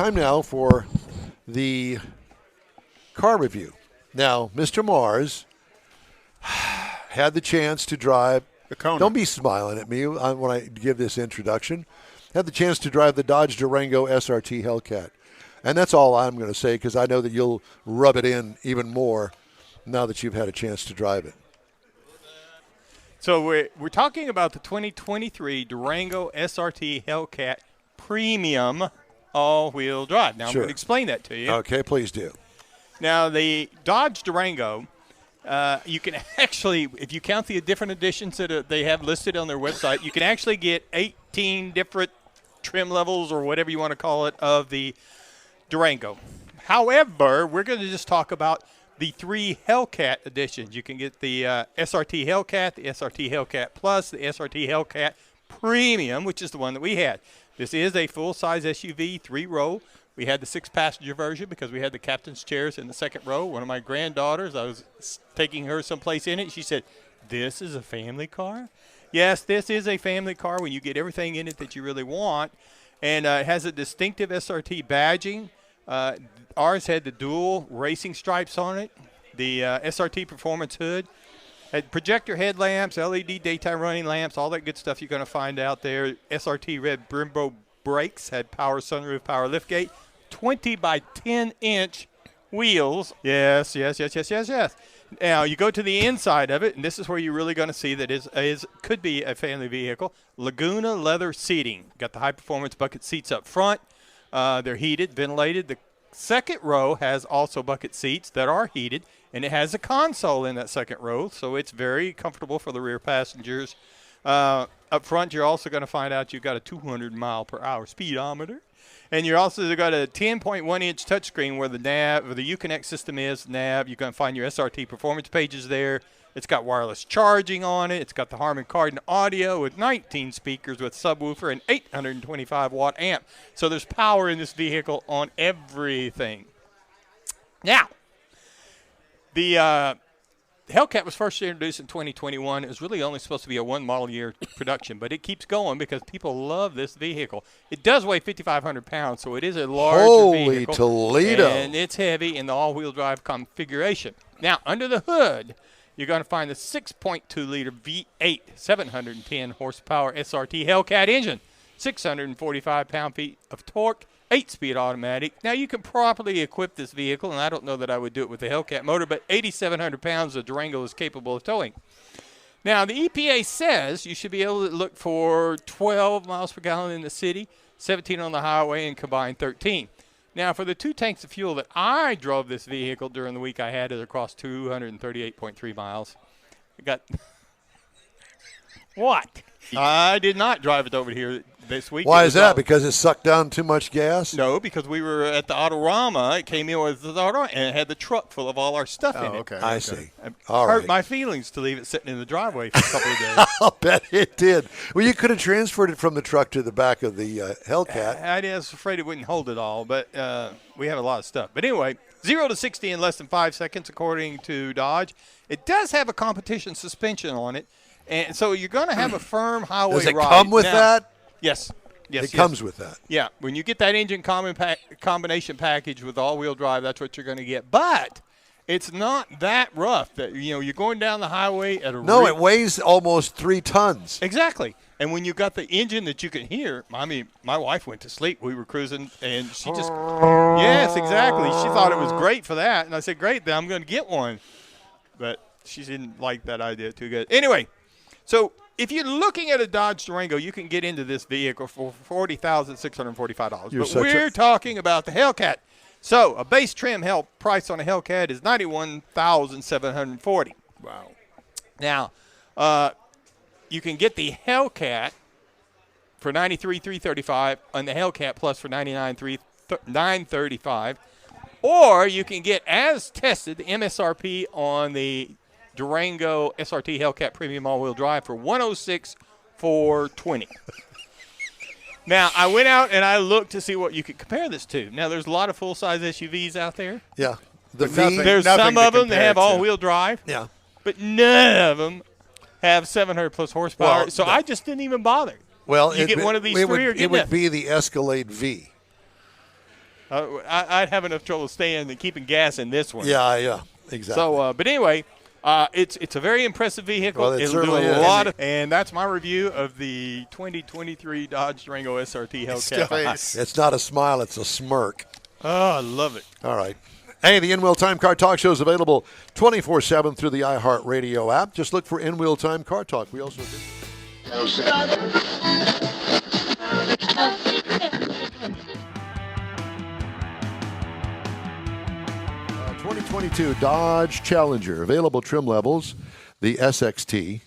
time now for the car review. Now, Mr. Mars had the chance to drive. Don't be smiling at me when I give this introduction. Had the chance to drive the Dodge Durango SRT Hellcat. And that's all I'm going to say, because I know that you'll rub it in even more now that you've had a chance to drive it. So we're talking about the 2023 Durango SRT Hellcat Premium all-wheel drive. Now, I'm going to explain that to you. Okay, please do. Now, the Dodge Durango, you can actually, if you count the different editions that they have listed on their website, you can actually get 18 different trim levels or whatever you want to call it of the Durango. However, we're going to just talk about the 3 Hellcat editions. You can get the SRT Hellcat, the SRT Hellcat Plus, the SRT Hellcat Premium, which is the one that we had. This is a full-size SUV, 3-row. We had the 6-passenger version because we had the captain's chairs in the second row. One of my granddaughters, I was taking her someplace in it. She said, "This is a family car?" Yes, this is a family car when you get everything in it that you really want. And it has a distinctive SRT badging. Ours had the dual racing stripes on it, the SRT Performance hood, had projector headlamps, LED daytime running lamps, all that good stuff you're going to find out there. SRT red Brembo brakes, had power sunroof, power liftgate, 20 by 10-inch wheels. Yes. Now, you go to the inside of it, and this is where you're really going to see that it could be a family vehicle. Laguna leather seating. Got the high-performance bucket seats up front. They're heated, ventilated. The second row has also bucket seats that are heated, and it has a console in that second row, so it's very comfortable for the rear passengers. Up front, you're also going to find out you've got a 200-mile-per-hour speedometer. And you're also got a 10.1-inch touchscreen where the nav, or the Uconnect system is, nav. You're going to find your SRT Performance Pages there. It's got wireless charging on it. It's got the Harman Kardon audio with 19 speakers with subwoofer and 825-watt amp. So there's power in this vehicle on everything. Now, the Hellcat was first introduced in 2021. It was really only supposed to be a one-model year production, but it keeps going because people love this vehicle. It does weigh 5,500 pounds, so it is a larger vehicle. Holy Toledo. And it's heavy in the all-wheel drive configuration. Now, under the hood, you're going to find the 6.2-liter V8, 710-horsepower SRT Hellcat engine, 645 pound-feet of torque, 8-speed automatic. Now, you can properly equip this vehicle, and I don't know that I would do it with the Hellcat motor, but 8,700 pounds the Durango is capable of towing. Now, the EPA says you should be able to look for 12 miles per gallon in the city, 17 on the highway, and combined 13. Now, for the 2 tanks of fuel that I drove this vehicle during the week I had it across 238.3 miles. I got what? I did not drive it over here this week. Why is that? Because it sucked down too much gas? No, because we were at the Autorama. It came in with the Autorama, and it had the truck full of all our stuff in it. Okay. I see. It all hurt right. my feelings to leave it sitting in the driveway for a couple of days. I'll bet it did. Well, you could have transferred it from the truck to the back of the Hellcat. I was afraid it wouldn't hold it all, but we have a lot of stuff. But anyway, 0 to 60 in less than 5 seconds, according to Dodge. It does have a competition suspension on it, and so you're going to have a firm highway ride. Does it come with that? Yes. Yes, it comes with that. Yeah, when you get that engine combination package with all-wheel drive, that's what you're going to get. But it's not that rough. That you're going down the highway at a it weighs almost 3 tons. Exactly. And when you got the engine that you can hear, I mean, my wife went to sleep. We were cruising, and she just yes, exactly. She thought it was great for that, and I said, great, then I'm going to get one. But she didn't like that idea too good. Anyway, so if you're looking at a Dodge Durango, you can get into this vehicle for $40,645. But we're talking about the Hellcat. So a base trim price on a Hellcat is $91,740. Wow. Now, you can get the Hellcat for $93,335 and the Hellcat Plus for $99,935. Or you can get, as tested, the MSRP on the Durango SRT Hellcat Premium All-Wheel Drive for $106,420. Now, I went out and I looked to see what you could compare this to. Now, there's a lot of full-size SUVs out there. Yeah. There's some of them that have all-wheel drive. Yeah. But none of them have 700-plus horsepower. Well, so I just didn't even bother. Well, you get one of these three or get it would be the Escalade V. I'd have enough trouble staying and keeping gas in this one. Yeah, exactly. So, but anyway, it's a very impressive vehicle. Well, It'll do a lot of, and that's my review of the 2023 Dodge Durango SRT Hellcat. It's not a smile; it's a smirk. Oh, I love it. All right. Hey, the In-Wheel Time Car Talk Show is available 24/7 through the iHeartRadio app. Just look for In-Wheel Time Car Talk. We also do. 2022 Dodge Challenger. Available trim levels: the SXT,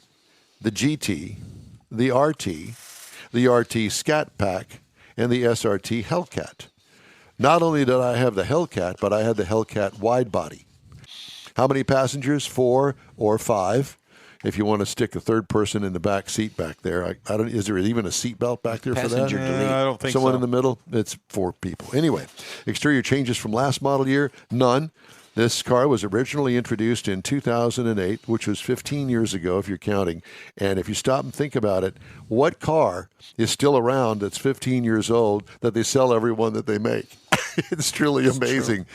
the GT, the RT, the RT Scat Pack, and the SRT Hellcat. Not only did I have the Hellcat, but I had the Hellcat wide body. How many passengers? 4 or 5. If you want to stick a third person in the back seat back there, I don't. Is there even a seat belt back there for that? Passenger delete. I don't think Someone so. in the middle? It's 4 people. Anyway, exterior changes from last model year? None. This car was originally introduced in 2008, which was 15 years ago if you're counting. And if you stop and think about it, what car is still around that's 15 years old that they sell every one that they make? It's truly amazing.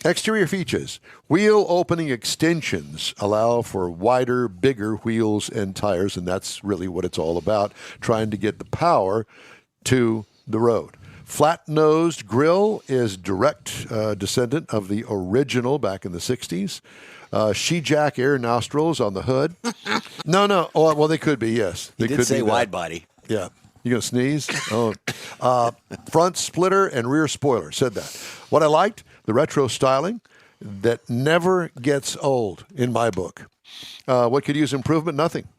Exterior features. Wheel opening extensions allow for wider, bigger wheels and tires, and that's really what it's all about, trying to get the power to the road. Flat-nosed grille is direct descendant of the original back in the 60s. She-jack air nostrils on the hood. No. Oh, well, they could be, yes. They He did could say be wide body. Yeah. You going to sneeze? Oh. Front splitter and rear spoiler. Said that. What I liked, the retro styling that never gets old in my book. What could use improvement? Nothing.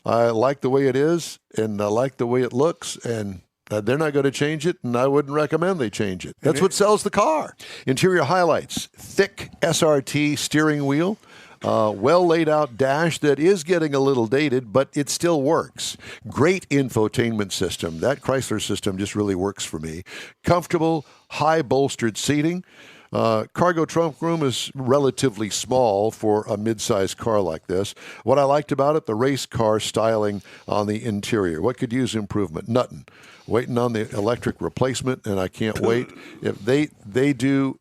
I like the way it is, and I like the way it looks, and they're not going to change it, and I wouldn't recommend they change it. That's what sells the car. Interior highlights. Thick SRT steering wheel. Well laid out dash that is getting a little dated, but it still works. Great infotainment system. That Chrysler system just really works for me. Comfortable, high bolstered seating. Cargo trunk room is relatively small for a mid-sized car like this. What I liked about it, the race car styling on the interior. What could use improvement? Nothing. Waiting on the electric replacement, and I can't wait. If they do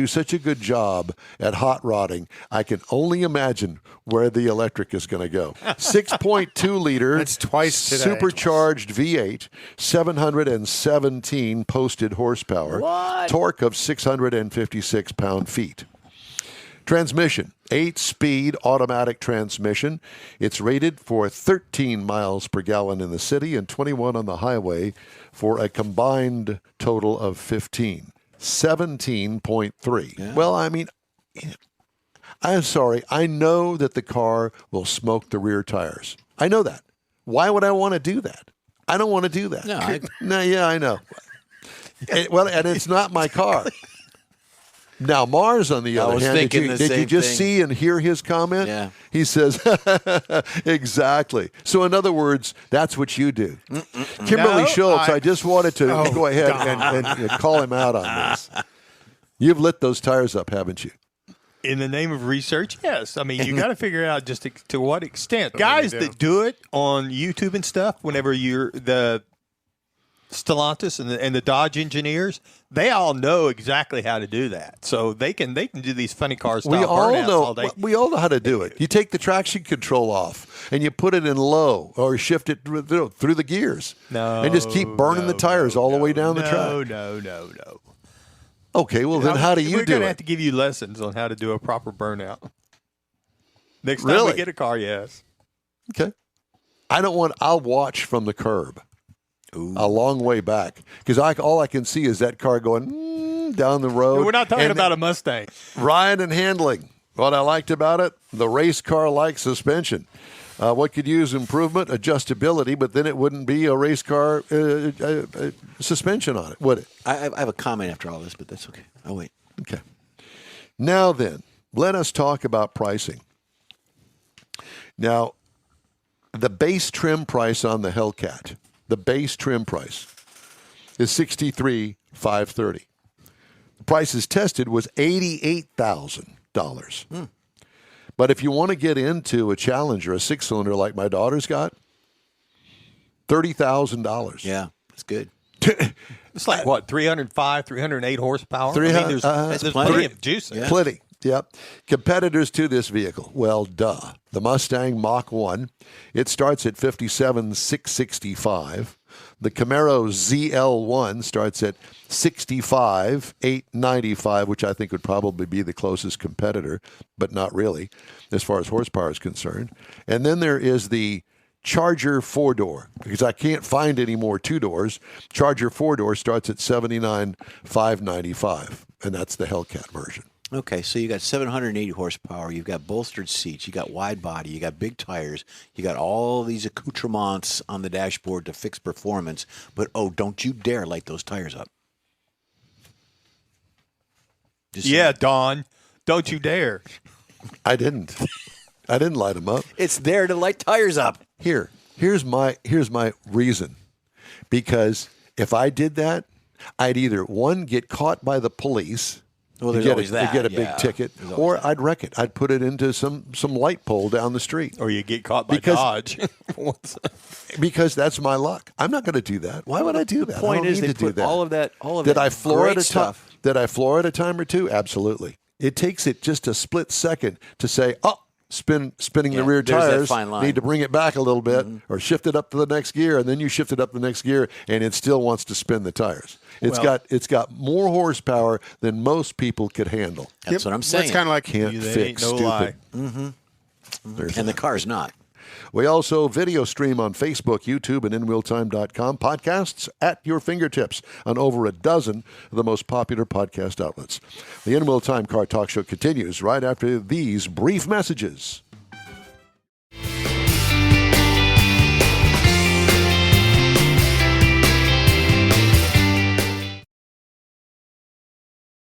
such a good job at hot rodding, I can only imagine where the electric is going to go. 6.2 liter. That's twice today. Supercharged V8, 717 posted horsepower. What? Torque of 656 pound-feet. Transmission, 8-speed automatic transmission. It's rated for 13 miles per gallon in the city and 21 on the highway for a combined total of 15. 17.3. Yeah. Well, I mean, I'm sorry. I know that the car will smoke the rear tires. I know that. Why would I want to do that? I don't want to do that. Yeah, I know. And it's not my car. Now, Mars, on the other hand, did you just see and hear his comment? Yeah. He says, exactly. So, in other words, that's what you do. Kimberly Schultz, I just wanted to go ahead and call him out on this. You've lit those tires up, haven't you? In the name of research, yes. I mean, you got to figure out just to what extent. Guys that do it on YouTube and stuff, whenever you're the Stellantis and the Dodge engineers, they all know exactly how to do that. So they can do these funny car style burnouts all day. We all know how to do it. You take the traction control off and you put it in low or shift it through the gears. And just keep burning the tires all the way down the track. No. Okay, well then how do you do it? We're going to have to give you lessons on how to do a proper burnout. Next time we get a car, yes. Okay. I'll watch from the curb. Ooh. A long way back, because all I can see is that car going down the road. We're not talking about a Mustang. Ride and handling. What I liked about it, the race car-like suspension. What could use improvement? Adjustability, but then it wouldn't be a race car suspension on it, would it? I have a comment after all this, but that's okay. I'll wait. Okay. Now then, let us talk about pricing. Now, the base trim price on the Hellcat. The base trim price is $63,530. The price is tested was $88,000. But if you want to get into a Challenger, a 6-cylinder like my daughter's got, $30,000. Yeah, that's good. It's like, what, 305, 308 horsepower? 300, there's plenty of juice in it. Plenty. Yep. Competitors to this vehicle. Well, duh. The Mustang Mach 1. It starts at $57,665. The Camaro ZL1 starts at $65,895, which I think would probably be the closest competitor, but not really, as far as horsepower is concerned. And then there is the Charger 4-door, because I can't find any more 2-doors. Charger 4-door starts at $79,595, and that's the Hellcat version. Okay, so you got 780 horsepower. You've got bolstered seats. You got wide body. You got big tires. You got all these accoutrements on the dashboard to fix performance. But, don't you dare light those tires up. Yeah, Don. Don't you dare. I didn't light them up. It's there to light tires up. Here's my reason. Because if I did that, I'd either, one, get caught by the police. Well, there's always that. You get a big ticket, or I'd wreck it. I'd put it into some light pole down the street. Or you get caught by Dodge. Because that's my luck. I'm not going to do that. Why would I do that? The point is, they put all of that Did I floor great at a stuff. Did I floor at a time or two? Absolutely. It takes it just a split second to say, spinning the rear there's that tires, fine line. need to bring it back a little bit, or shift it up to the next gear, and then you shift it up the next gear, and it still wants to spin the tires. It's got more horsepower than most people could handle. That's what I'm saying. It's kind of like Can't fix stupid. Lie. And the car's not. We also video stream on Facebook, YouTube, and InWheelTime.com. Podcasts at your fingertips on over a dozen of the most popular podcast outlets. The In Wheel Time Car Talk Show continues right after these brief messages.